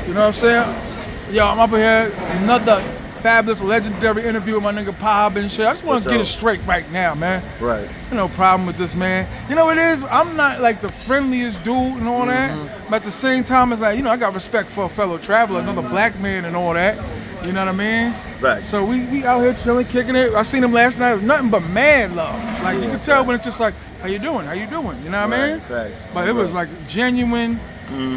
You know what I'm saying? Yo, I'm up here, another fabulous, legendary interview with my nigga Pop and shit. I just want to get it straight right now, man. Right. No problem with this, man. You know what it is? I'm not like the friendliest dude and all that, but at the same time, it's like, you know, I got respect for a fellow traveler, another black man and all that. You know what I mean? Right. So we out here chilling, kicking it. I seen him last night. It was nothing but mad love. Like you can tell when it's just like, how you doing? How you doing? You know what I mean? Facts. But it was like genuine,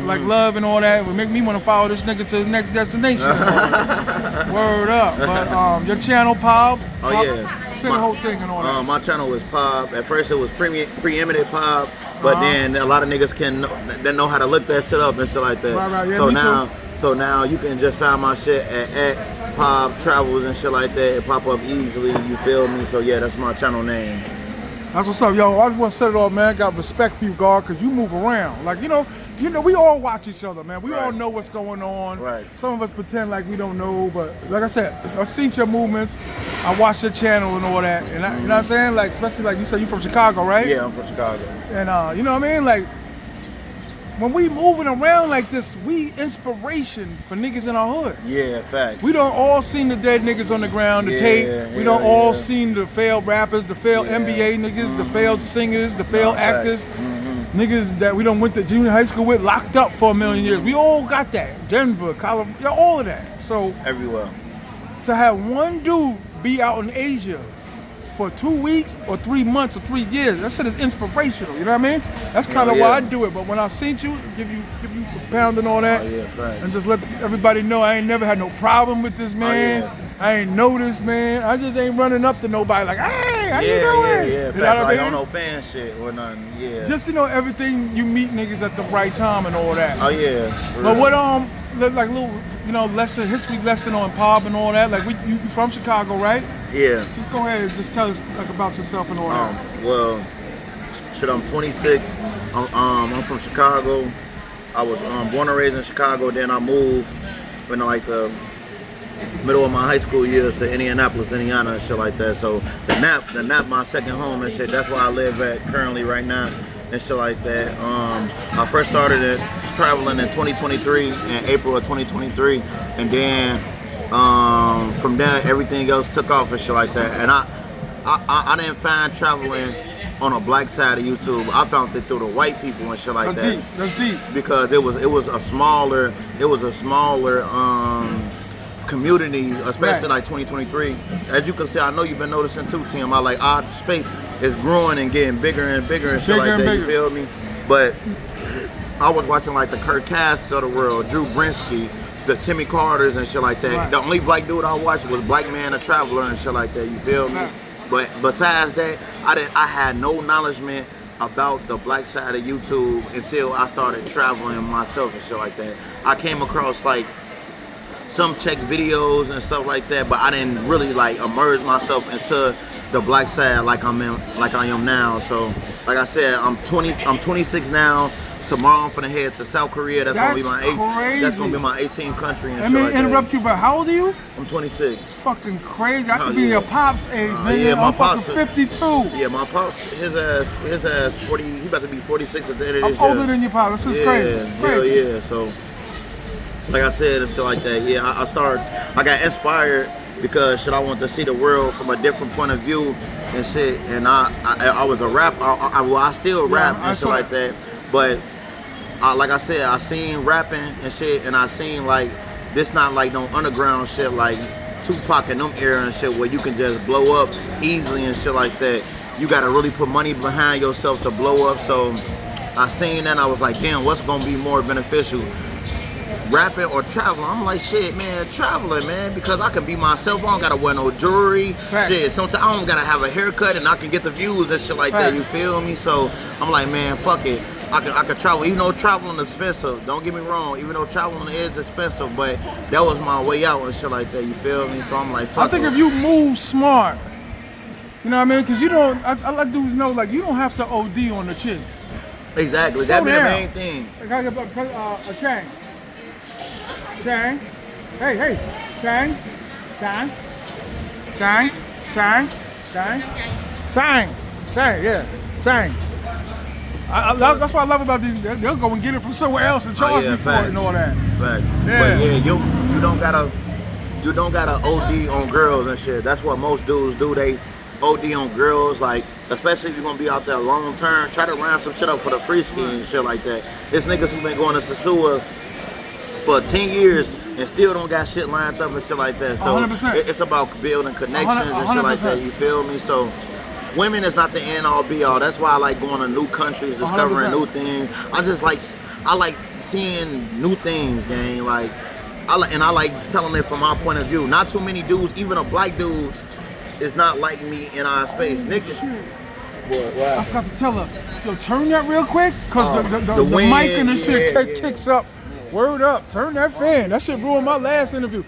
like love and all that. It would make me want to follow this nigga to his next destination. Word up. But your channel, Pop. Oh yeah. Say the whole thing and all that. My channel was Pop. At first it was Preeminent Pop, but then a lot of niggas they know how to look that shit up and shit like that. Right. Yeah, So now you can just find my shit at Pop Travels and shit like that. It pop up easily, you feel me? So yeah, that's my channel name. That's what's up, yo. I just want to set it off, man. Got respect for you, God, because you move around. Like, you know, we all watch each other, man. We all know what's going on. Right. Some of us pretend like we don't know, but like I said, I've seen your movements. I watched your channel and all that. And you know what I'm saying? Like, especially like you said, you from Chicago, right? Yeah, I'm from Chicago. And you know what I mean? Like, when we moving around like this, we inspiration for niggas in our hood. Yeah, facts. We don't all seen the dead niggas on the ground, the tape. We don't all seen the failed rappers, the failed NBA niggas, the failed singers, the failed actors. Niggas that we don't went to junior high school with, locked up for a million years. We all got that. Denver, Colorado, all of that. So everywhere. To have one dude be out in Asia for 2 weeks or 3 months or 3 years, that shit is inspirational. You know what I mean? That's kind of why I do it. But when I seen you, give you a pound and all that, and just let everybody know I ain't never had no problem with this man. I ain't know this man. I just ain't running up to nobody like, hey, how you doing? Yeah. You know what I mean? Don't know fan shit or nothing. Yeah. Just everything you meet niggas at the right time and all that. Oh yeah. But what like little history lesson on Pop and all that. Like you from Chicago, right? Yeah. Just go ahead and just tell us like about yourself and all that. Well, shit, I'm 26. I'm from Chicago. I was born and raised in Chicago. Then I moved in like the middle of my high school years to Indianapolis, Indiana, and shit like that. So the Nap, my second home and shit. That's where I live at currently right now and shit like that. I first started traveling in 2023, in April of 2023, and then from there everything else took off and shit like that. And I didn't find traveling on a black side of YouTube. I found it through the white people and shit like that. That's deep. Because it was a smaller community, especially like 2023. As you can see, I know you've been noticing too, T.M.I. Like our space is growing and getting bigger and bigger and shit like that. You feel me? But I was watching like the Kirk Casts of the world, Drew Brinsky, the Timmy Carters and shit like that. Right. The only black dude I watched was Black Man, a Traveler and shit like that. You feel me? But besides that, I had no acknowledgement about the black side of YouTube until I started traveling myself and shit like that. I came across like some tech videos and stuff like that, but I didn't really like immerse myself into the black side like I am now. So, like I said, I'm 26 now. Tomorrow I'm finna head to South Korea. That's gonna be my 18th country. And let me interrupt you, but how old are you? I'm 26. It's fucking crazy. I could be your pop's age, man. Yeah, my pop's 52. Yeah, my pops, his ass 40. He about to be 46 at the end of this year. I'm older than your pop. This is crazy. Yeah. So, like I said, and shit like that. Yeah, I got inspired because I wanted to see the world from a different point of view and shit. And I was a rapper. I still rap and shit like that. But like I said, I seen rapping and shit, and I seen like this not like no underground shit like Tupac and them era and shit where you can just blow up easily and shit like that. You gotta really put money behind yourself to blow up. So I seen that and I was like, damn, what's gonna be more beneficial? Rapping or traveling? I'm like, shit, man, traveling, man, because I can be myself. I don't gotta wear no jewelry. Shit, sometimes I don't gotta have a haircut and I can get the views and shit like that. You feel me? So I'm like, man, fuck it. I could travel, even though traveling is expensive. Don't get me wrong, even though traveling is expensive, but that was my way out and shit like that. You feel me? So I'm like, fuck. I think if you move smart, you know what I mean? Because you don't. I like dudes know like you don't have to OD on the chicks. Exactly. That'd be the main thing. I gotta get a Chang. Chang. Hey. Chang. Yeah. Chang. That's what I love about these. They'll go and get it from somewhere else and charge me for it and all that. Facts. Yeah. But yeah, you don't gotta OD on girls and shit. That's what most dudes do. They OD on girls, like especially if you're gonna be out there long term. Try to line some shit up for the free ski and shit like that. There's niggas who been going to Sasua for 10 years and still don't got shit lined up and shit like that. So 100%. It's about building connections 100%. and shit like that. You feel me? So women is not the end all be all. That's why I like going to new countries, discovering 100%. new things. I like seeing new things, gang. Like I like telling it from my point of view. Not too many dudes, even a black dudes, is not like me in our space. Niggas. I forgot to tell her, yo, turn that real quick, cause the wind, mic and the shit kicks up. Word up, turn that fan. That shit ruined my last interview.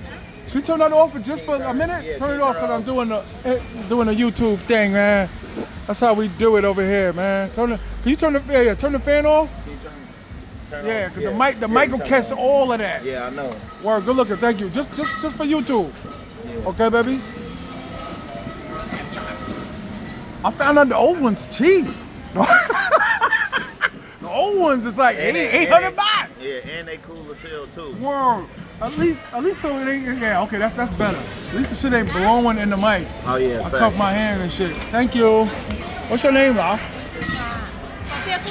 Can you turn that off for just for a minute? Turn it off, cause I'm doing the YouTube thing, man. That's how we do it over here, man. Can you turn the fan off? Yeah, cause the mic will catch all of that. Yeah, I know. Word, good looking, thank you. Just for YouTube. Yeah. Okay, baby. I found out the old ones cheap. The old ones is like 800 baht. Yeah, and they cool as hell too. Word. At least so it ain't. Yeah, okay, that's better. At least the shit ain't blowing in the mic. Oh yeah. I cuff my hand and shit. Thank you. What's your name, Ralph?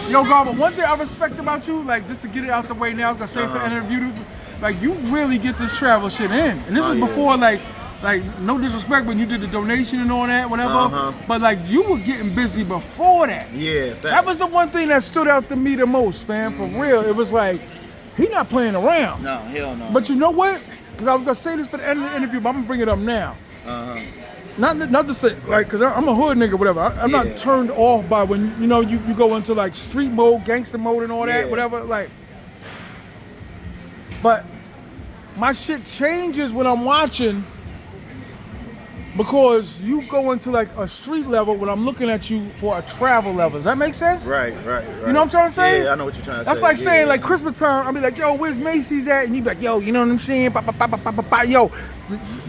Yo, Garba, one thing I respect about you, like just to get it out the way now, I was gonna say for the interview, like you really get this travel shit in, and this is before like no disrespect, but you did the donation and all that, whatever. But like you were getting busy before that. Yeah. That was the one thing that stood out to me the most, fam. For real, it was like he not playing around. No, hell no. But you know what? Because I was gonna say this for the end of the interview, but I'm gonna bring it up now. Not to say like, cause I'm a hood nigga, whatever. I'm not turned off by when you go into like street mode, gangster mode, and all that, whatever. Like, but my shit changes when I'm watching. Because you go into like a street level when I'm looking at you for a travel level. Does that make sense? Right. You know what I'm trying to say? Yeah, I know what you're trying to say. That's like saying like Christmas time, I'll be like, yo, where's Macy's at? And you be like, yo, you know what I'm saying? Yo,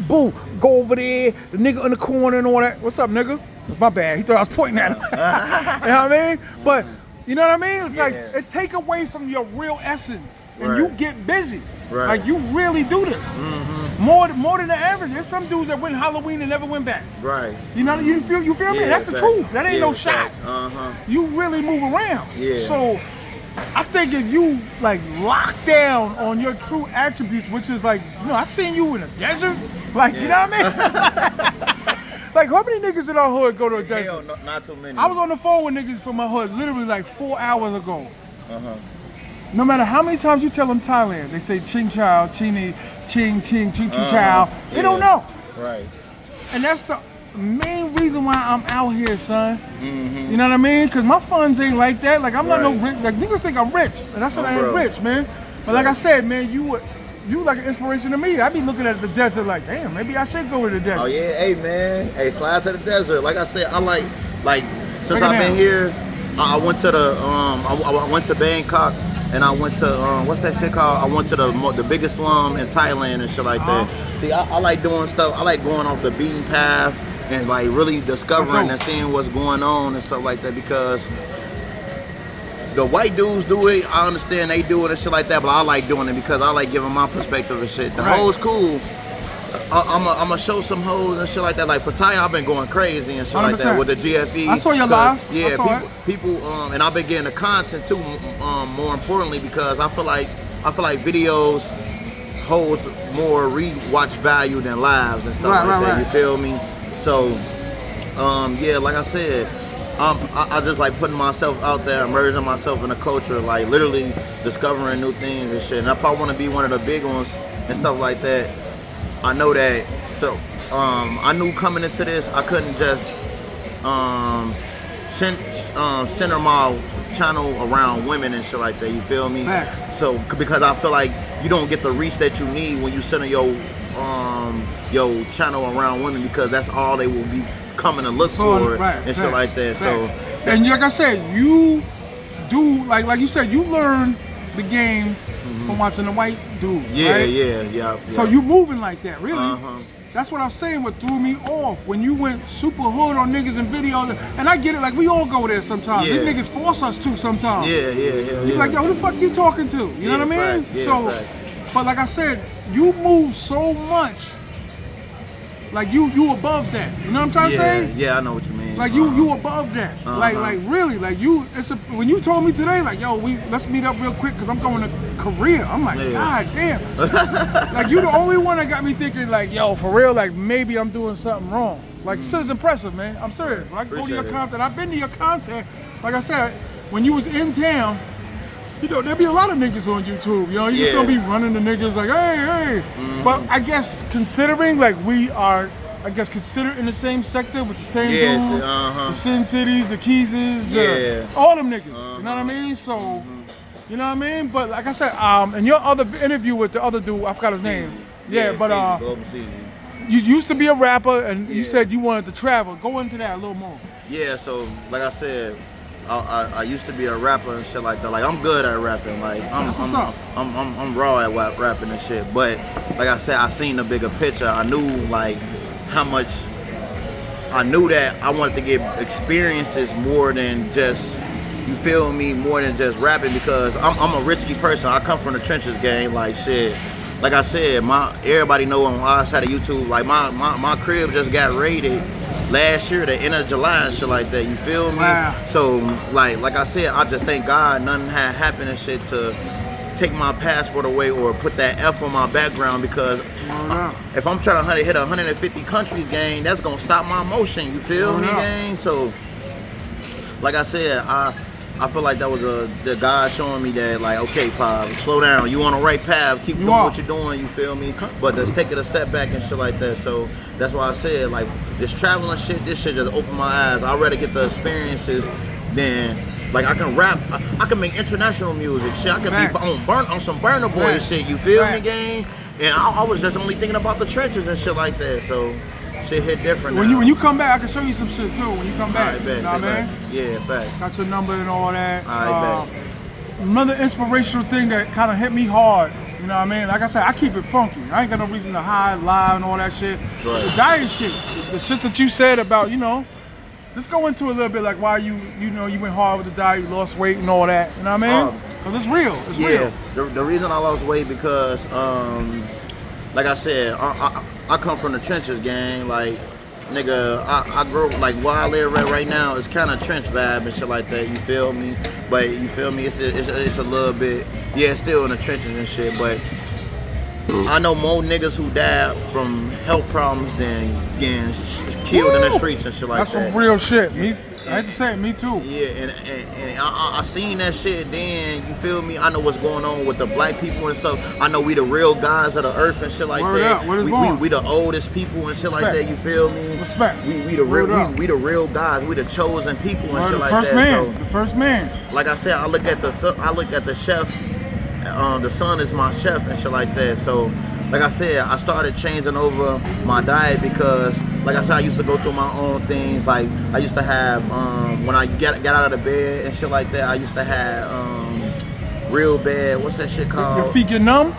boo, go over there, the nigga in the corner and all that. What's up, nigga? My bad. He thought I was pointing at him. You know what I mean? But you know what I mean? It's like it take away from your real essence. And you get busy. Right. Like you really do this. More than the average. There's some dudes that went Halloween and never went back. Right. You know, you feel me? That's the truth. That ain't no shot. You really move around. Yeah. So I think if you like lock down on your true attributes, which is like, I seen you in a desert. Like, you know what I mean? Like, how many niggas in our hood go to a desert? Hell, not too many. I was on the phone with niggas from my hood literally like 4 hours ago. No matter how many times you tell them Thailand, they say ching chow, chini, ching chow. They don't know. Right. And that's the main reason why I'm out here, son. You know what I mean? Because my funds ain't like that. Like, I'm not no rich. Like, niggas think I'm rich. And that's why I ain't rich, man. But like I said, man, you like an inspiration to me. I be looking at the desert like, damn, maybe I should go to the desert. Oh, yeah. Hey, man. Hey, slide to the desert. Like I said, I like since I've been here, I went to I went to Bangkok. And I went to, what's that shit called? I went to the biggest slum in Thailand and shit like that. See, I like doing stuff. I like going off the beaten path and like really discovering and seeing what's going on and stuff like that, because the white dudes do it. I understand they do it and shit like that, but I like doing it because I like giving my perspective and shit. The hoes cool. I'm gonna show some hoes and shit like that. Like Pattaya, I've been going crazy and shit 100%. Like that with the GFE. I saw your live. Yeah, people, and I've been getting the content too. More importantly, because I feel like videos hold more rewatch value than lives and stuff like that. You feel me? So, yeah, like I said, I just like putting myself out there, immersing myself in the culture, like literally discovering new things and shit. And if I want to be one of the big ones and stuff like that, I know that. So I knew coming into this, I couldn't just center my channel around women and shit like that. You feel me? Facts. So because I feel like you don't get the reach that you need when you center your channel around women, because that's all they will be coming to look for and shit like that. Facts. So and like I said, you do like you said, you learn the game from watching the white dude. Yeah, right? yeah. So you moving like that, really? That's what I'm saying. What threw me off when you went super hood on niggas and videos, and I get it. Like we all go there sometimes. Yeah. These niggas force us to sometimes. Yeah. You like, yo, who the fuck you talking to? You know what I mean? Fact. Yeah, so, fact. but like I said, you move so much. Like you above that. You know what I'm trying to say? Yeah, I know what you mean. Like you above that. Like really, like you. When you told me today, like yo, let's meet up real quick because I'm going to Korea. I'm like, God damn. Like you the only one that got me thinking like, yo, for real, like maybe I'm doing something wrong. Like this is impressive, man. I'm serious. When I go to your content, I've been to your content. Like I said, when you was in town, you know, there be a lot of niggas on YouTube. You know, you just don't be running the niggas like, hey. But I guess considering like we are, considered in the same sector with the same dudes, the Sin Cities, the Keeses, all them niggas. You know what I mean? So, you know what I mean? But like I said, in your other interview with the other dude, I forgot his name. But you used to be a rapper, and you said you wanted to travel. Go into that a little more. Yeah. So, like I said, I used to be a rapper and shit like that. Like I'm good at rapping. Like I'm raw at rapping and shit. But like I said, I seen the bigger picture. I knew like how much. I knew that I wanted to get experiences more than just, you feel me, more than just rapping, because I'm a risky person. I come from the trenches gang. Like shit. Like I said, everybody know on our side of YouTube. Like my crib just got raided last year, the end of July and shit like that, you feel me? Wow. So, like I said, I just thank God nothing had happened and shit to take my passport away or put that F on my background, because if I'm trying to hit 150 countries, gang, that's gonna stop my motion, you feel me, gang? So, like I said, I feel like that was the God showing me that, like, okay, Pop, slow down. You on the right path. Keep doing what you're doing, you feel me? But just take it a step back and shit like that. So that's why I said, like, this traveling shit, this shit just opened my eyes. I'd rather get the experiences than, like, I can rap. I can make international music. Shit, I can be on some Burna Boy shit, you feel me, gang? And I was just only thinking about the trenches and shit like that. So shit hit different. When you come back, I can show you some shit too. When you come back, you know what I mean? Yeah, facts. Got your number and all that. All right, another inspirational thing that kind of hit me hard. You know what I mean? Like I said, I keep it funky. I ain't got no reason to hide, lie, and all that shit. Right. The diet shit, the shit that you said about, you know, just go into a little bit like why you went hard with the diet, you lost weight and all that. You know what I mean? Because it's real. It's real. The reason I lost weight because, like I said, I come from the trenches, gang. Like, nigga, I grew up, like, where I live right now, it's kind of trench vibe and shit like that, you feel me? But, you feel me, it's a little bit, it's still in the trenches and shit, but I know more niggas who died from health problems than getting killed in the streets and shit like that. That's some real shit. I hate to say it, me too. Yeah, and I seen that shit then, you feel me? I know what's going on with the black people and stuff. I know we the real guys of the earth and shit like that. We the oldest people and shit like that, you feel me? Respect. We the real guys. We the chosen people and shit like that. The first man. Like I said, I look at the chef. The son is my chef and shit like that. So, like I said, I started changing over my diet because, like I said, I used to go through my own things. Like, I used to have, when I get out of the bed and shit like that, I used to have real bad, what's that shit called? Your feet get numb?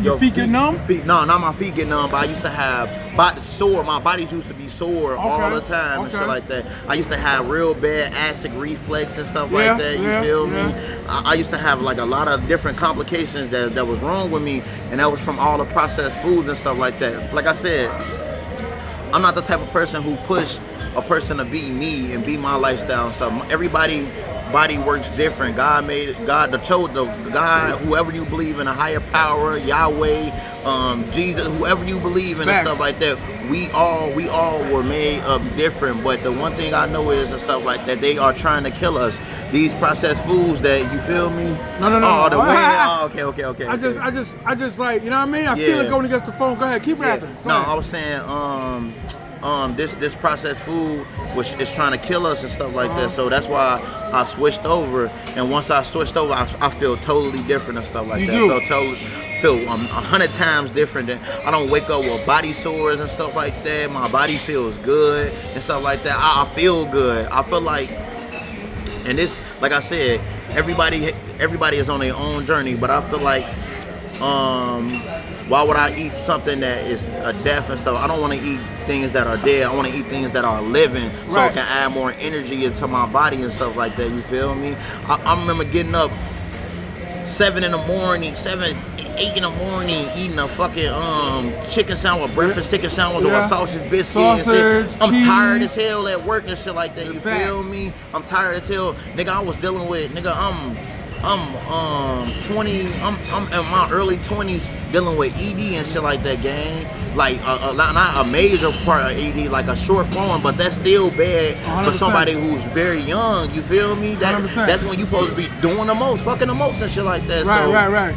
Your feet get numb? No, not my feet get numb, but I used to have sore. My bodies used to be sore all the time and shit like that. I used to have real bad acid reflux and stuff like that, you feel me? I used to have like a lot of different complications that was wrong with me, and that was from all the processed foods and stuff like that. Like I said, I'm not the type of person who push a person to be me and be my lifestyle and stuff. Everybody body works different. God, whoever you believe in, a higher power, Yahweh, Jesus, whoever you believe in and stuff like that, we all were made up different. But the one thing I know is and stuff like that, they are trying to kill us. These processed foods that, you feel me? No. Oh, the way. Okay. I just like, you know what I mean? I feel it going against the phone. Go ahead, keep rapping. I was saying, this processed food is trying to kill us and stuff like that. So that's why I switched over. And once I switched over, I feel totally different and stuff like that. I feel 100 times different. I don't wake up with body sores and stuff like that. My body feels good and stuff like that. I feel good. I feel like, and this, like I said, everybody is on their own journey. But I feel like Why would I eat something that is a death and stuff? I don't want to eat things that are dead. I want to eat things that are living, so it can add more energy into my body and stuff like that. You feel me? I remember getting up 7 in the morning, 8 in the morning, eating a fucking chicken sandwich, breakfast chicken sandwich or a sausage biscuit. I'm tired as hell at work and shit like that. You feel me? I'm tired as hell, nigga. I was dealing with I'm 20. I'm in my early 20s dealing with ED and shit like that, gang. Like not a major part of ED, like a short form, but that's still bad 100%. For somebody who's very young. You feel me? That's when you supposed to be doing the most, fucking the most and shit like that. Right.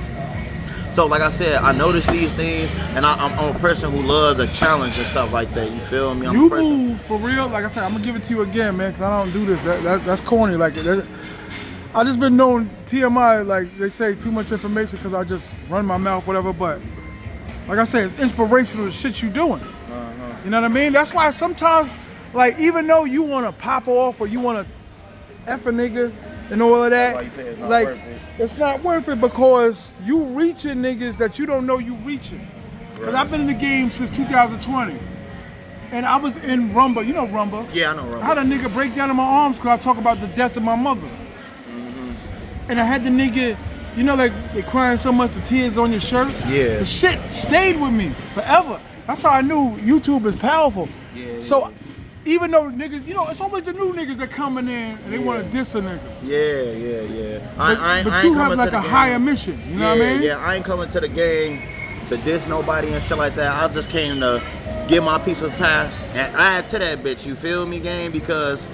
So like I said, I notice these things, and I'm a person who loves a challenge and stuff like that. You feel me? You move for real. Like I said, I'm gonna give it to you again, man, because I don't do this. That's corny. Like I just been knowing T.M.I, like they say, too much information because I just run my mouth, whatever. But like I said, it's inspirational the shit you doing. You know what I mean? That's why sometimes, like, even though you want to pop off or you want to F a nigga and all of that, it's not worth it because you reaching niggas that you don't know you reaching. Because I've been in the game since 2020. And I was in Rumba. You know Rumba? Yeah, I know Rumba. I had a nigga break down in my arms because I talk about the death of my mother. And I had the nigga, you know, like they crying so much, the tears on your shirt. Yeah. The shit stayed with me forever. That's how I knew YouTube is powerful. So even though niggas, you know, it's always the new niggas that coming in and they want to diss a nigga. Yeah. But you have like a higher mission, you know what I mean? Yeah, I ain't coming to the game to diss nobody and shit like that. I just came to get my piece of pie and add to that bitch, you feel me, gang? Because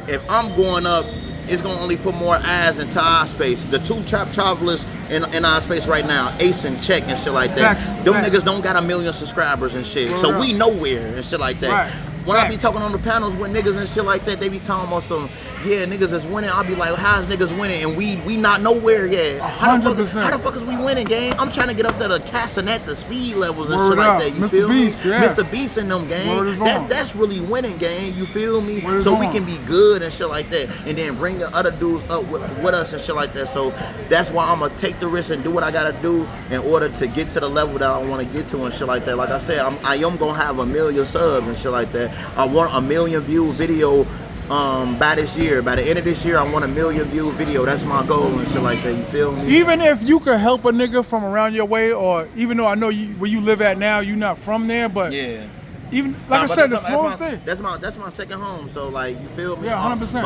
if I'm going up, it's gonna only put more eyes into our space. The two top travelers in our space right now, Ace and Check and shit like that. Them niggas don't got 1 million subscribers and shit. So we nowhere and shit like that. When I be talking on the panels with niggas and shit like that, they be talking about some, yeah, niggas is winning. I'll be like, how's niggas winning? And we not nowhere yet. How the fuck is we winning, gang? I'm trying to get up to the Castanet, the speed levels and shit like that. You feel me? Mr. Beast in them, gang. That's really winning, gang. You feel me? So we can be good and shit like that. And then bring the other dudes up with us and shit like that. So that's why I'm gonna take the risk and do what I gotta do in order to get to the level that I wanna get to and shit like that. Like I said, I am gonna have 1 million subs and shit like that. I want 1 million view video by this year. By the end of this year, I want 1 million view video. That's my goal and shit like that. You feel me? Even if you could help a nigga from around your way, or even though I know where you live at now, you're not from there, but even like I said, the smallest thing. That's my second home. So like, you feel me? Yeah, 100%.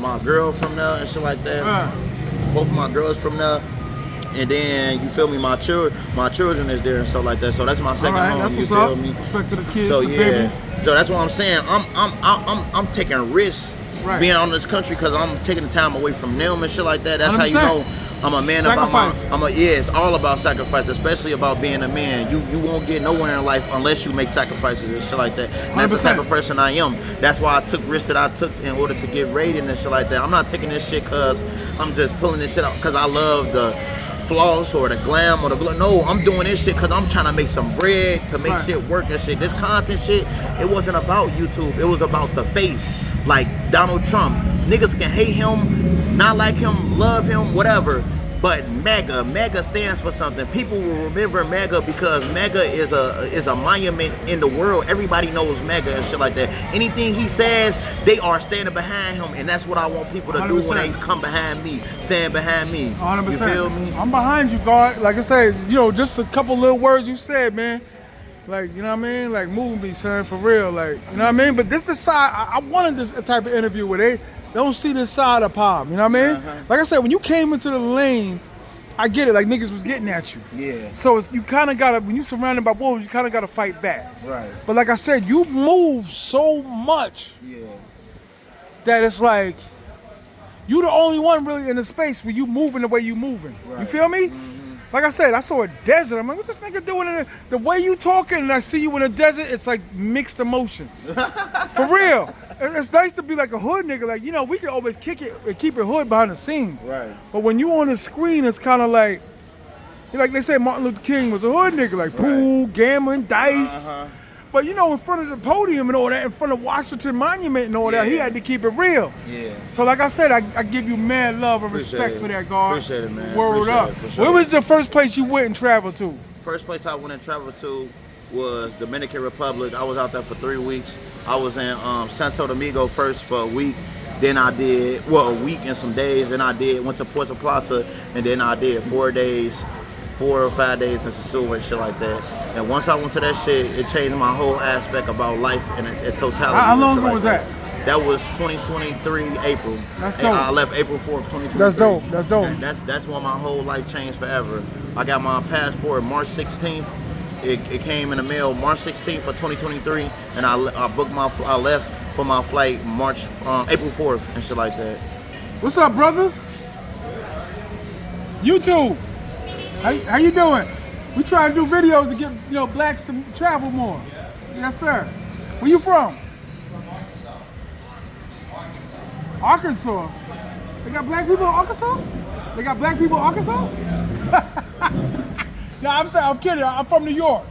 My girl from there and shit like that. Both of my girls from there. And then, you feel me, my children is there and stuff like that. So that's my second home. That's you what's feel up. me? Respect to the kids, so the babies. So that's what I'm saying. I'm taking risks being on this country because I'm taking the time away from them and shit like that. That's 100%. How you know I'm a man sacrifice. It's all about sacrifice, especially about being a man. You won't get nowhere in life unless you make sacrifices and shit like that. And that's the type of person I am. That's why I took risks that I took in order to get rated and shit like that. I'm not taking this shit because I'm just pulling this shit out because I love the floss or the glam or the glow. No, I'm doing this shit because I'm trying to make some bread, to make shit work and shit. This content shit, it wasn't about YouTube. It was about the face. Like Donald Trump. Niggas can hate him, not like him, love him, whatever. But MAGA stands for something. People will remember MAGA because MAGA is a monument in the world. Everybody knows MAGA and shit like that. Anything he says, they are standing behind him, and that's what I want people to 100%. Do when they come behind me. Stand behind me. 100%. You feel me? I'm behind you, God. Like I said, you know, just a couple little words you said, man. Like, you know what I mean? Like, move me, son, for real. Like, you know what I mean? But this the side, I wanted this type of interview where they don't see this side of Pop, you know what I mean? Like I said, when you came into the lane, I get it, like niggas was getting at you. Yeah. So you kind of gotta, when you surrounded by wolves, you kind of gotta fight back. Right. But like I said, you move so much that it's like, you the only one really in the space where you moving the way you moving. Right. You feel me? Like I said, I saw a desert. I'm like, what this nigga doing in the way you talking, and I see you in a desert, it's like mixed emotions. For real. It's nice to be like a hood nigga. Like, you know, we can always kick it and keep it hood behind the scenes. Right. But when you on the screen, it's kind of like they say Martin Luther King was a hood nigga. Like pool, gambling, dice. But you know, in front of the podium and all that, in front of Washington Monument and all that, he had to keep it real. Yeah. So like I said, I give you mad love and respect for that, God. Appreciate it, man. Word Appreciate up. it, for sure. Where was the first place you went and traveled to? First place I went and traveled to was Dominican Republic. I was out there for 3 weeks. I was in Santo Domingo first for a week. Then I did, a week and some days. Then went to Puerto Plata, and then I did 4 or 5 days in Sasua and shit like that. And once I went to that shit, it changed my whole aspect about life and totality. How long ago was that? That was 2023 April. That's dope. I left April 4th, 2023. That's dope. That's dope. That's when my whole life changed forever. I got my passport March 16th. It came in the mail March 16th of 2023, and I left for my flight April 4th and shit like that. What's up, brother? YouTube. How you doing? We try to do videos to get blacks to travel more. Yes, sir. Where you from? Arkansas. They got black people in Arkansas? They got black people in Arkansas? No, I'm kidding. I'm from New York.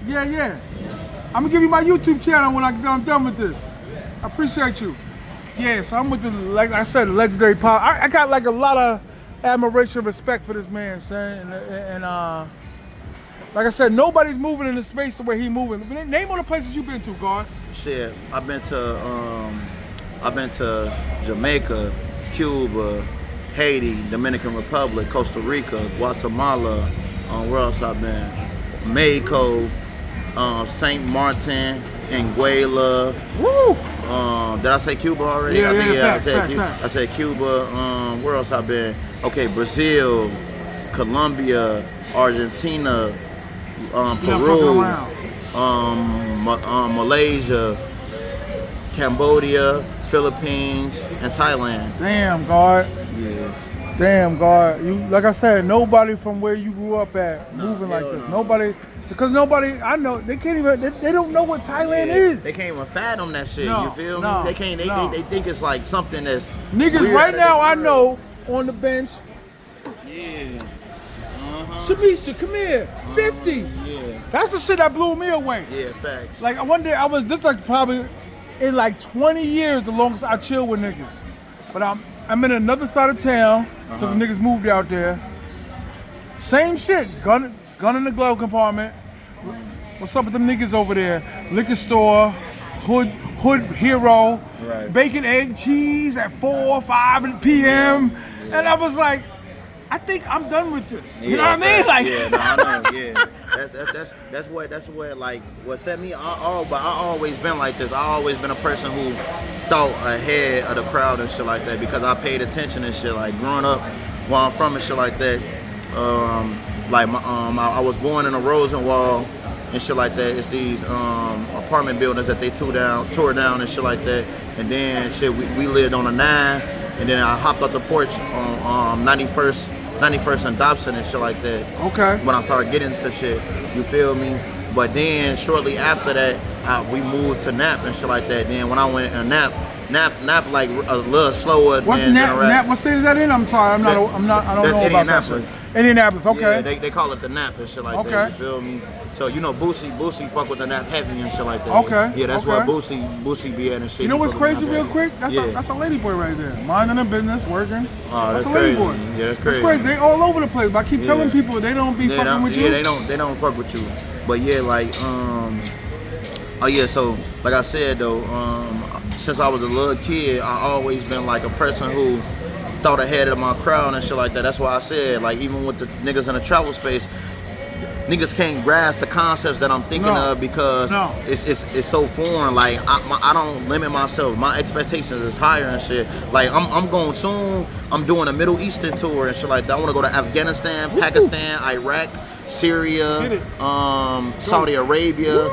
Yeah. I'm gonna give you my YouTube channel when I'm done with this. I appreciate you. Yeah, so I'm with like I said, legendary power. I got like a lot of admiration and respect for this man, son. And like I said, nobody's moving in the space the way he moving. Name all the places you've been to, God. Shit, I've been to Jamaica, Cuba, Haiti, Dominican Republic, Costa Rica, Guatemala. Where else I've been? Mexico, Saint Martin, Anguilla. Woo! Did I say Cuba already? Facts. I said Cuba. Where else I've been? Okay, Brazil, Colombia, Argentina, Peru, Malaysia, Cambodia, Philippines, and Thailand. Damn, God. Yeah. Damn, God. You, like I said, nobody from where you grew up at moving like this. Nobody, because nobody, I know, they can't even, they don't know what Thailand is. They can't even fathom that shit, No, you feel no, me? They can't, no. they think it's like something that's Niggas weird right now, I world. know, on the bench, Yeah. Shamisha, come here, 50. Yeah. That's the shit that blew me away. Yeah, facts. Like one day this like probably in like 20 years the longest I chill with niggas. But I'm in another side of town because the niggas moved out there. Same shit, gun in the glove compartment. What's up with them niggas over there? Liquor store, hood hero, Right. bacon, egg, cheese at 4, 5 p.m. And I was like, I think I'm done with this. You know what I mean? Like, yeah, no, I know, yeah. That's what like what set me but I always been like this. I always been a person who thought ahead of the crowd and shit like that because I paid attention and shit. Like growing up where I'm from and shit like that. I was born in a Rosenwald and shit like that. It's these apartment buildings that they tore down and shit like that. And then shit, we lived on a 9, and then I hopped up the porch on 91st and Dobson and shit like that. okay. When I started getting into shit, you feel me? But then shortly after that, we moved to Nap and shit like that. Then when I went to Nap like a little slower. What's than Nap? What state is that in? I'm sorry, I don't know about that shit. Indianapolis, okay. Yeah, they call it the Nap and shit like that. You Okay. feel me? So you know Boosie fuck with the Nap heavy and shit like that. Okay, Yeah, that's okay. where Boosie be at and shit. You know He what's fuck with crazy Nap real heavy. quick? That's Yeah. a lady boy right there. Minding her business, working. Oh, that's that's a lady crazy. boy. Yeah, that's crazy. It's crazy. They all over the place. But I keep telling Yeah. people they don't be fucking with you. Yeah, they don't fuck with you. But yeah, like so like I said though, since I was a little kid, I always been like a person who thought ahead of my crowd and shit like that. That's why I said, like, even with the niggas in the travel space, niggas can't grasp the concepts that I'm thinking of because it's so foreign. Like I don't limit myself. My expectations is higher and shit. Like I'm going soon. I'm doing a Middle Eastern tour and shit like that. I want to go to Afghanistan, Pakistan, Iraq, Syria, Saudi Arabia.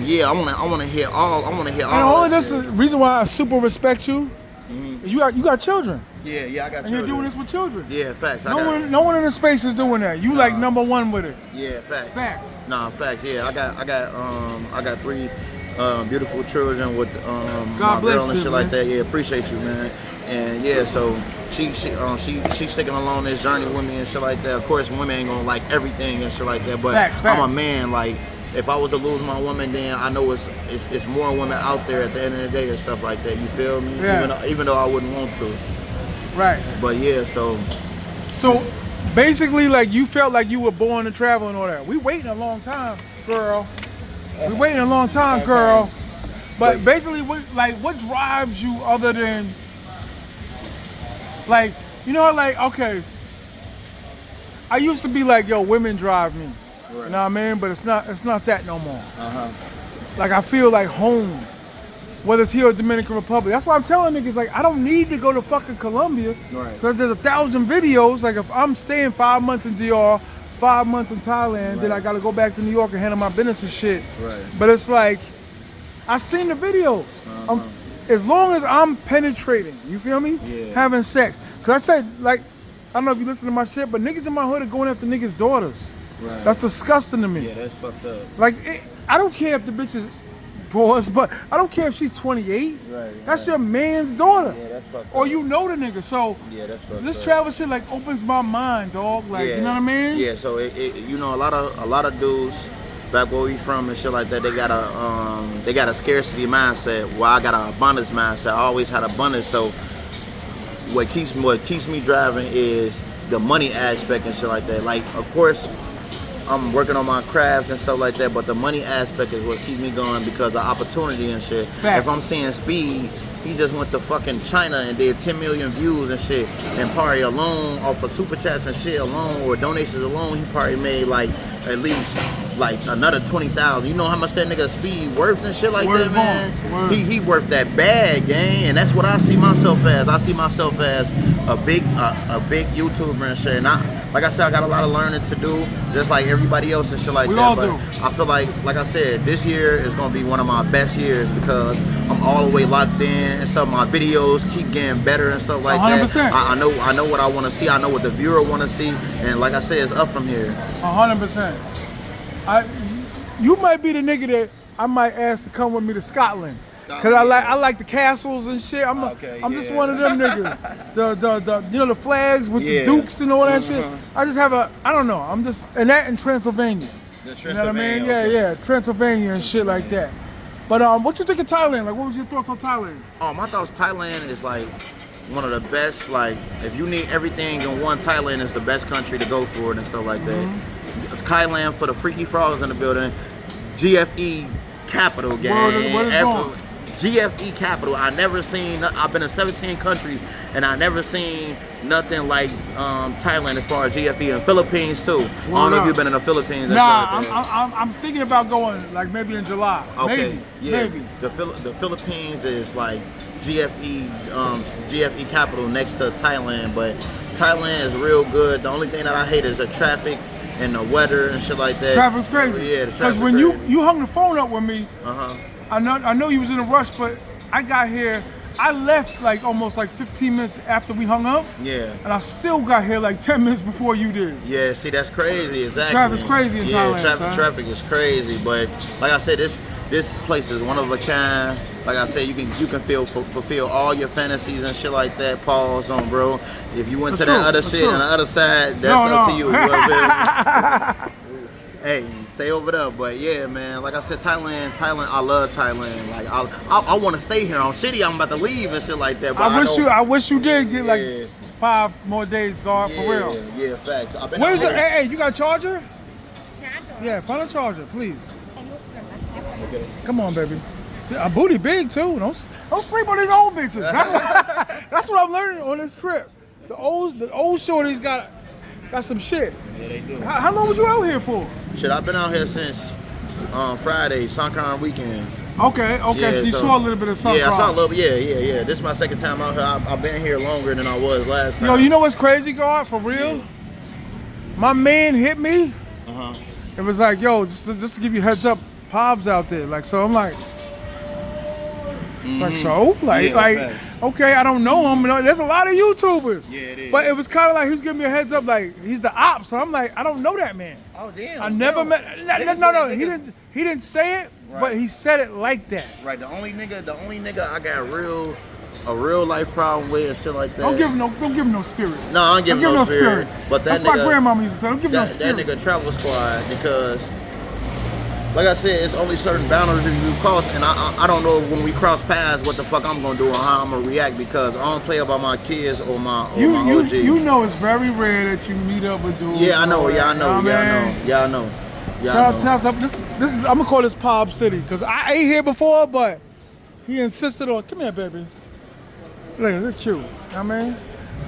Yeah, I want to hit all. And all of this is the reason why I super respect you. You got children. Yeah, I got children. And you're doing this with children. Yeah, facts. No one in the space is doing that. You like number one with it. Yeah, facts. Facts. Nah, facts. Yeah, I got 3 beautiful children with my God bless girl and you, shit man. like that. Yeah, appreciate you, man. And yeah, so she's sticking along this journey with me and shit like that. Of course, women ain't gonna like everything and shit like that, but Facts. I'm a man. Like, if I was to lose my woman, then I know it's more women out there at the end of the day and stuff like that. You feel me? Yeah. Even though I wouldn't want to. Right. But yeah, so basically, like, you felt like you were born to travel and all that. We waiting a long time, girl. We waiting a long time, girl. But basically, what drives you other than, like, you know, like, okay, I used to be like, yo, women drive me. Right. You know what I mean? But it's not that no more. Like, I feel like home, whether it's here or Dominican Republic. That's why I'm telling niggas, like, I don't need to go to fucking Colombia. Right. Because there's 1,000 videos. Like, if I'm staying 5 months in DR, 5 months in Thailand, right, then I got to go back to New York and handle my business and shit. Right. But it's like, I seen the videos. As long as I'm penetrating, you feel me? Yeah. Having sex. Because I said, like, I don't know if you listen to my shit, but niggas in my hood are going after niggas' daughters. Right. That's disgusting to me. Yeah, that's fucked up. Like, I don't care if the bitch is pause, but I don't care if she's 28. Right. That's your man's daughter. Yeah, that's fucked up. Or you know the nigga. So yeah, that's fucked this up. Travel shit like opens my mind, dog. Like, you know what I mean? Yeah. So you know, a lot of dudes back where we from and shit like that, they got a scarcity mindset. Well, I got an abundance mindset. I always had abundance. So what keeps me driving is the money aspect and shit like that. Like, of course, I'm working on my craft and stuff like that, but the money aspect is what keeps me going because of opportunity and shit. Fact. If I'm seeing Speed, he just went to fucking China and did 10 million views and shit, and probably alone off of super chats and shit alone or donations alone, he probably made like at least like another 20,000. You know how much that nigga Speed worth and shit like that, man? He worth that bag, gang, and that's what I see myself as. I see myself as a big YouTuber and shit. And like I said, I got a lot of learning to do, just like everybody else and shit like that. We all but do. I feel like I said, this year is gonna be one of my best years because I'm all the way locked in and stuff. My videos keep getting better and stuff like 100%. that. I know what I want to see. I know what the viewer want to see, and like I said, it's up from here. 100%. You might be the nigga that I might ask to come with me to Scotland. Cause I like the castles and shit. I'm just one of them niggas. The you know, the flags with the dukes and all that shit. I just have I don't know. I'm just and that in Transylvania. You know what I mean? Yeah, Transylvania and shit like that. But what you think of Thailand? Like, what was your thoughts on Thailand? My thoughts, Thailand is like one of the best. Like, if you need everything in one, Thailand is the best country to go for it and stuff like that. Thailand for the freaky frogs in the building. GFE capital, gang. What is going? GFE capital. I've been in 17 countries and I never seen nothing like Thailand as far as GFE, and Philippines too. I don't know if you've been in the Philippines. Nah, I'm thinking about going like maybe in July. Okay, maybe. The Philippines is like GFE capital next to Thailand, but Thailand is real good. The only thing that I hate is the traffic and the weather and shit like that. Traffic's crazy. Yeah, the traffic. Because when you hung the phone up with me, I know you was in a rush, but I got here. I left like almost like 15 minutes after we hung up. Yeah. And I still got here like 10 minutes before you did. Yeah, see, that's crazy. Exactly. Traffic's crazy in Thailand. Traffic is crazy, but like I said, this place is one of a kind. Like I said, you can fulfill all your fantasies and shit like that. Pause on, bro. If you went to that other shit on the other side, that's up to you. Hey, stay over there. But yeah, man, like I said, Thailand, I love Thailand. Like I want to stay here. I'm shitty. I'm about to leave and shit like that. But I wish you did get like 5 more days, guard, for real. Yeah, facts. Where's it? Hey, you got a charger? Yeah, find a charger, please. Okay. Come on, baby. A booty big too. Don't sleep on these old bitches. That's what I'm learning on this trip. The old shorties got some shit. Yeah, they do. How long was you out here for? Shit, I've been out here since Friday, Songkran weekend. Okay. Yeah, so you saw a little bit of Songkran. Yeah, I saw a little bit. Yeah. This is my second time out here. I've been here longer than I was last time. Yo, you know what's crazy, God? For real? Yeah. My man hit me. It was like, yo, just to give you a heads up, Pob's out there. Like, so I'm like, okay, I don't know him. There's a lot of YouTubers. Yeah, it is. But it was kind of like he was giving me a heads up, like he's the op. So I'm like, I don't know that man. Oh damn. I never met. No. He didn't say it, right. But he said it like that. Right. The only nigga I got real a real life problem with and shit like that. Don't give him no spirit. No, I don't give him no spirit. But that's my grandmama used to say. Don't give him no spirit. That nigga travel squad because, like I said, it's only certain boundaries that you cross, and I don't know when we cross paths what the fuck I'm gonna do and how I'm gonna react because I don't play about my kids or my OG. You know it's very rare that you meet up with dudes. Yeah, I know. Yeah, I know. Yeah, I know. Shout out, this is I'm gonna call this Pop City because I ain't here before, but he insisted on. Come here, baby. Look, this is cute. You know what I mean,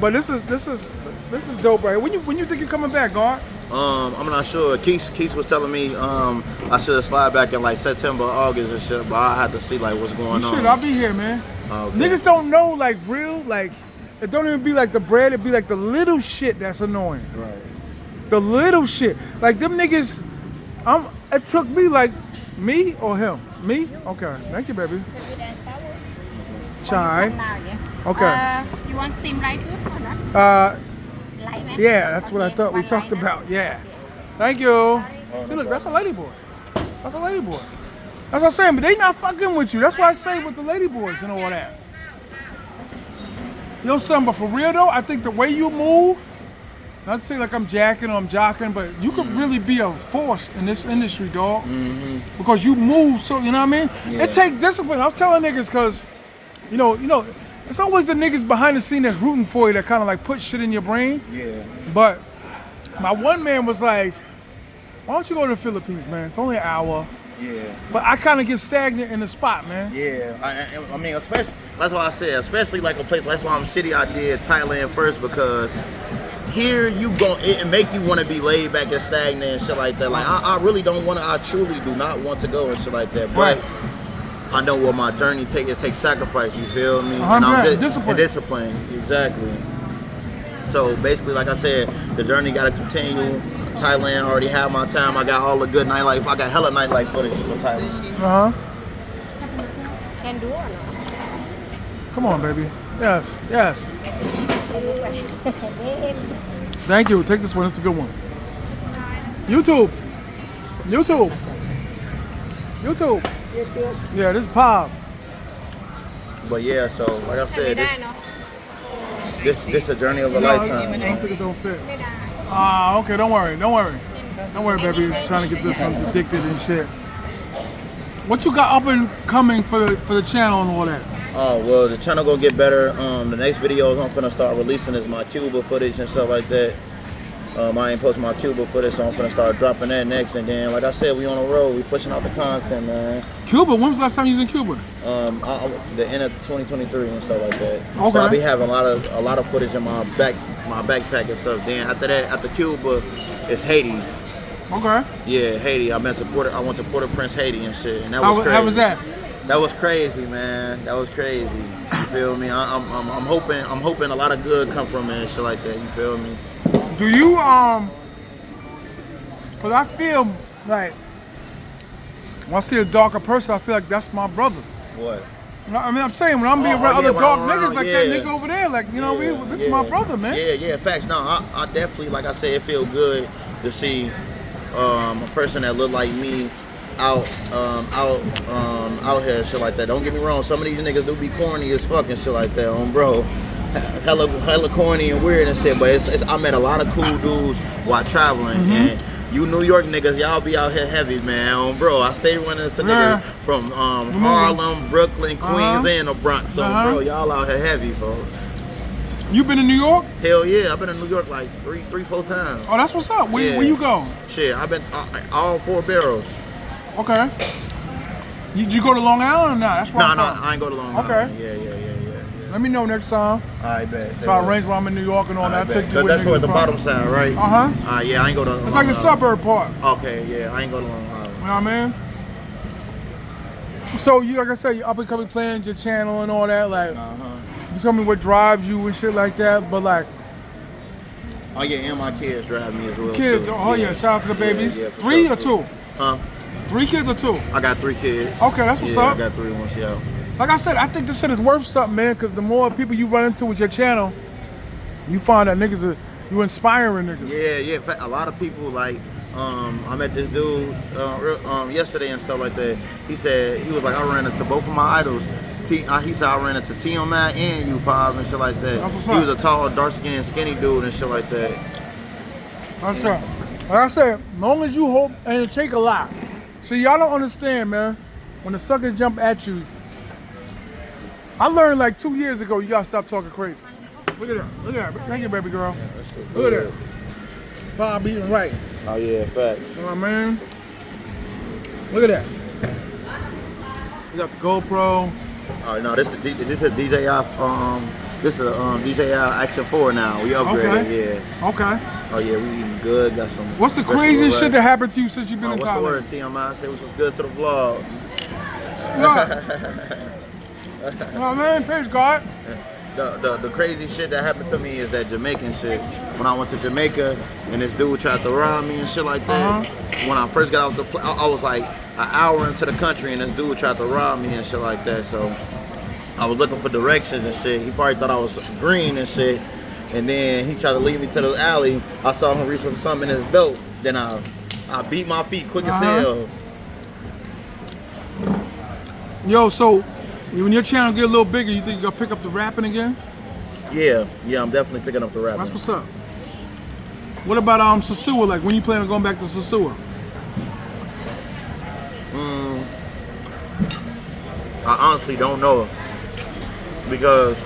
but this is dope, right? When you think you're coming back, God? I'm not sure. Keith was telling me I should slide back in like September, August and shit, but I have to see like what's going on. I'll be here, man. Okay. Niggas don't know like real, like it don't even be like the bread, it be like the little shit that's annoying. Right. The little shit. Like them niggas, it took me like me or him? Me? Okay. Thank you, baby. Chai. Okay. You want steamed light food or not? Light, man? Yeah, that's what I thought we talked about. Yeah. Thank you. See, look, that's a lady boy. That's a lady boy. That's what I'm saying, but they not fucking with you. That's why I say with the lady boys and all that. Yo, son, but for real though, I think the way you move, not to say like I'm jacking or I'm jocking, but you could really be a force in this industry, dog. Because you move so, you know what I mean? Yeah. It takes discipline. I was telling niggas because, you know, it's always the niggas behind the scene that's rooting for you that kind of like put shit in your brain. Yeah. But my one man was like, why don't you go to the Philippines, man? It's only an hour. Yeah. But I kind of get stagnant in the spot, man. Yeah. I mean, especially, that's why I said, especially like a place, that's why I'm shitty I did Thailand first because here it make you want to be laid back and stagnant and shit like that. Like I really don't want to, I truly do not want to go and shit like that. But I know what my journey takes. It takes sacrifice. You feel me? And I'm discipline. Exactly. So basically, like I said, the journey got to continue. Thailand already had my time. I got all the good nightlife. I got hella nightlife footage from Thailand. Can do or not? Come on, baby. Yes. Thank you. Take this one. It's a good one. YouTube. Yeah, this is Pop. But yeah, so like I said, this a journey of a lifetime. I don't think it don't fit. Okay. Don't worry, baby. Trying to get this addicted and shit. What you got up and coming for the channel and all that? Oh well, the channel gonna get better. The next videos I'm finna start releasing is my Cuba footage and stuff like that. I ain't posting my Cuba footage, so I'm finna start dropping that next. And then, like I said, we on the road. We pushing out the content, man. Cuba? When was the last time you was in Cuba? The end of 2023 and stuff like that. Okay. So I'll be having a lot of footage in my backpack and stuff. Then after that, after Cuba, it's Haiti. Okay. Yeah, Haiti. I went to Port-au-Prince, Haiti and shit, and that was crazy. How was that? That was crazy, man. That was crazy. You feel me? I'm hoping a lot of good come from it and shit like that. You feel me? Do you cause I feel like when I see a darker person, I feel like that's my brother. What? I mean, I'm saying when I'm being around other dark niggas like that nigga over there, like you know, this is my brother, man. Yeah. Facts. No, I definitely, like I said, it feel good to see a person that look like me out here and shit like that. Don't get me wrong, some of these niggas do be corny as fuck and shit like that, bro. Hella corny and weird and shit, but I met a lot of cool dudes while traveling, and you New York niggas, y'all be out here heavy, man. Bro, I stay running into niggas from Harlem, Brooklyn, Queens, and the Bronx. So, bro, y'all out here heavy, bro. You been in New York? Hell yeah, I've been in New York like three, 4 times. Oh, that's what's up. Where you go? Shit, I've been all 4 boroughs. Okay. You go to Long Island or not? That's why No, I ain't go to Long Island. Yeah. Let me know next time. I bet. So I arrange when I'm in New York and all that. Take you with that's towards the bottom side, right? Yeah, I ain't go to. It's like the suburb part. Okay, yeah, I ain't go to Long Island. You know what I mean? So you, like I said, you up and coming plans, your channel and all that. Like, you tell me what drives you and shit like that. But like, oh yeah, and my kids drive me as well. Kids, too. Yeah. Shout out to the babies. Yeah, 3 or 2? 3 kids or 2? I got 3 kids. Okay, that's what's up. I got 3 ones. Yeah. Like I said, I think this shit is worth something, man, because the more people you run into with your channel, you find that you inspiring niggas. Yeah. In fact, a lot of people, like, I met this dude yesterday and stuff like that. He said, he was like, I ran into both of my idols. He said I ran into T.M.I and you, Pop, and shit like that. That's what's He up. was a tall, dark-skinned, skinny dude and shit like that. That's right. Like I said, as long as you hope, and it take a lot. See, y'all don't understand, man. When the suckers jump at you, I learned like 2 years ago, you gotta stop talking crazy. Look at that. Look at that. Thank you, baby girl. Look at that. Bob eating right. Oh yeah, facts. You know what I mean? Look at that. We got the GoPro. Oh no, this is DJI. This is DJI Action 4 now. We upgraded. Okay. Yeah. Okay. Oh yeah, we eating good. Got some. What's the craziest shit that happened to you since you've been in What's the Thailand? word, T.M.I? Say what's good to the vlog. You know what I mean? Praise God. The crazy shit that happened to me is that Jamaican shit. When I went to Jamaica and this dude tried to rob me and shit like that. When I first got off the plane, I was like an hour into the country and this dude tried to rob me and shit like that. So I was looking for directions and shit. He probably thought I was green and shit. And then he tried to lead me to the alley. I saw him reach for something in his belt. Then I beat my feet quick as hell. Yo, so when your channel get a little bigger, you think you're gonna pick up the rapping again? Yeah, I'm definitely picking up the rap. That's what's up. What about Sasua? Like, when you plan on going back to Sasua? I honestly don't know, because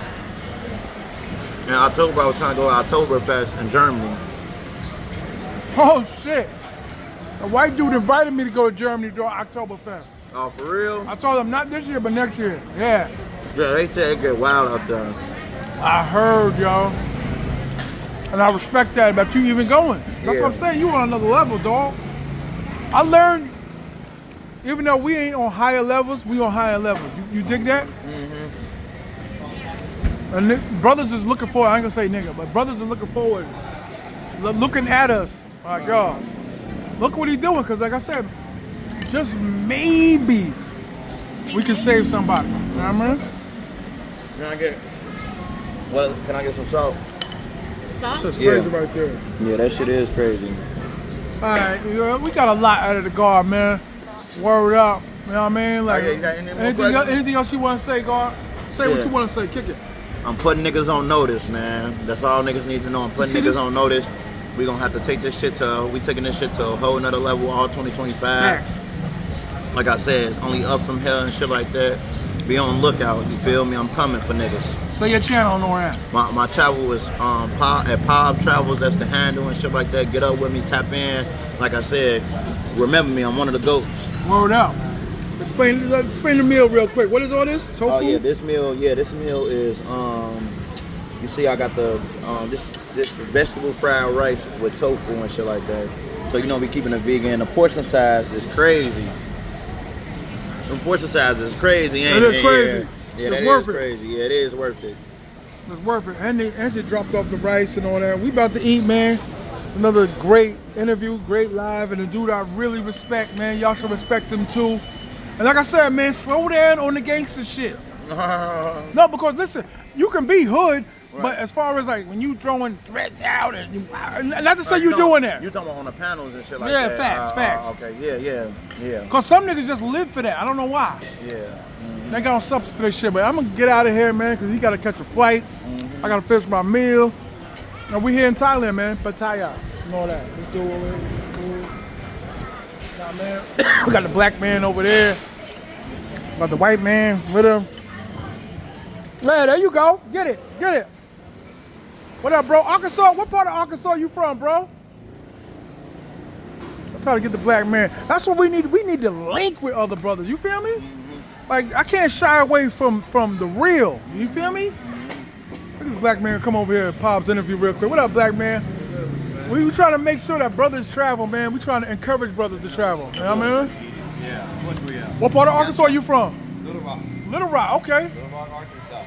in October I was trying to go to Oktoberfest in Germany. Oh shit! A white dude invited me to go to Germany to do Oktoberfest. Oh, for real? I told him not this year, but next year. Yeah. Yeah, they say it get wild out there. I heard, yo. And I respect that about you even going. That's Yeah. what I'm saying. You on another level, dog. I learned, even though we ain't on higher levels, we on higher levels. You dig that? And brothers is looking forward. I ain't gonna say nigga, but brothers are looking forward, looking at us. Like, yo, look what he doing. Cause like I said, just maybe we can save somebody. You know what I mean? Can I get? Well, can I get some salt? Salt? That's Yeah. crazy right there. Yeah, that shit is crazy. All right, we got a lot out of the guard, man. Word up. You know what I mean? Like, Okay, you got any more anything else you want to say, guard? Say what Yeah. you want to say. Kick it. I'm putting niggas on notice, man. That's all niggas need to know. I'm putting See niggas this? on notice. We gonna have to take this shit to, we taking this shit to a whole nother level all 2025. Facts. Like I said, it's only up from here and shit like that. Be on lookout, you feel me? I'm coming for niggas. Say your channel, Noran. My travel is at Pob Travels, that's the handle and shit like that. Get up with me, tap in. Like I said, remember me, I'm one of the GOATs. Word up. Explain the meal real quick. What is all this? Tofu? Oh yeah, this meal is you see I got the this vegetable fried rice with tofu and shit like that. So you know we keeping it vegan. The portion size is crazy. The portion size is crazy. It is crazy. Yeah, It's that worth is it. crazy. Yeah, it is worth it. It's worth it. And she dropped off the rice and all that. We about to eat, man. Another great interview, great live, and a dude I really respect, man. Y'all should respect him too. And like I said, man, slow down on the gangster shit. No, because listen, you can be hood, but as far as like when you throwing threats out and not to say you doing that. You talking about on the panels and shit like Yeah, that. facts. Okay, yeah. Cause some niggas just live for that. I don't know why. Yeah. They got on substance for this shit, but I'm gonna get out of here, man, cause he gotta catch a flight. I gotta finish my meal. And we here in Thailand, man, Pattaya. And all that. Let's do it. Nah, man. We got the black man over there. Got the white man with him. Yeah, there you go. Get it. What up, bro? Arkansas? What part of Arkansas you from, bro? I'm trying to get the black man. That's what we need. We need to link with other brothers. You feel me? Like, I can't shy away from the real. You feel me? Look at this black man come over here and Pop's interview real quick. What up, black man? We trying to make sure that brothers travel, man. We trying to encourage brothers to travel. You know what I mean? Yeah, of course we are. What part of Arkansas are you from? Little Rock. Little Rock, okay. Little Rock, Arkansas.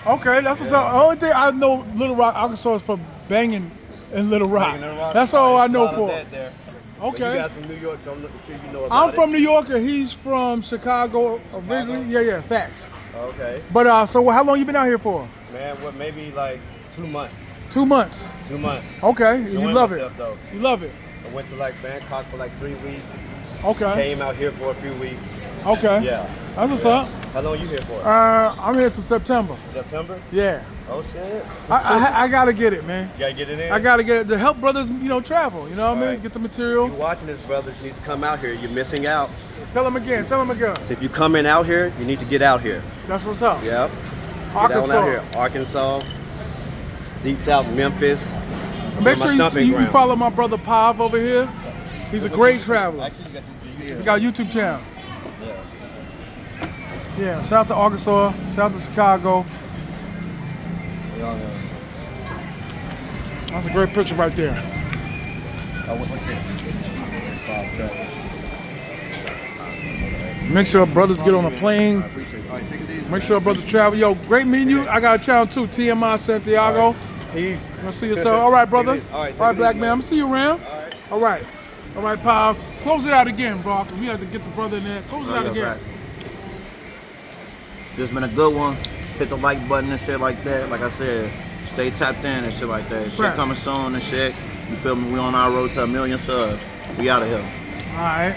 Okay, that's what's up. The only thing I know Little Rock, Arkansas is for banging in Little Rock. Little Rock. That's all I There's a know lot of for. that there. But you Okay. guys from New York, so I'm sure you know about I'm from New York and he's from Chicago originally. Yeah, facts. Okay. But so how long you been out here for? Man, what, maybe like 2 months. 2 months. 2 months. Okay, and you Enjoying love myself, it. though. You love it. I went to like Bangkok for like 3 weeks. Okay. Came out here for a few weeks. Okay. Yeah. That's what's Yeah. up. How long you here for? I'm here till September. September? Yeah. Oh shit. I gotta get it, man. You gotta get it in. I gotta get it to help brothers, travel. You know what I mean? Right. Get the You material. watching this, brothers? You need to come out here. You're missing out. Tell them again. Tell them again. So if you coming out here, you need to get out here. That's what's up. Yep. Arkansas. Get out here. Arkansas, Deep South, Memphis. Make my sure stomping you ground. follow my brother Pav over here. He's a great traveler. Actually, you got to He got a YouTube channel. Yeah, shout out to Arkansas, shout out to Chicago. That's a great picture right there. What's this? Make sure brothers get on a plane. I appreciate it. All right, take it easy. Make sure brothers travel. Yo, great meeting you. I got a channel too, T.M.I. Santiago. Peace. I'll see you, sir. All right, brother. Take it easy. All right, take All right, it black easy, man. man. I'm gonna see you around. All right. All right, Pav. Close it out again, bro, because we have to get the brother in there. Close it out again. This been a good one. Hit the like button and shit like that. Like I said, stay tapped in and shit like that. Shit Right. coming soon and shit. You feel me? We on our road to 1 million subs. We out of here. All right.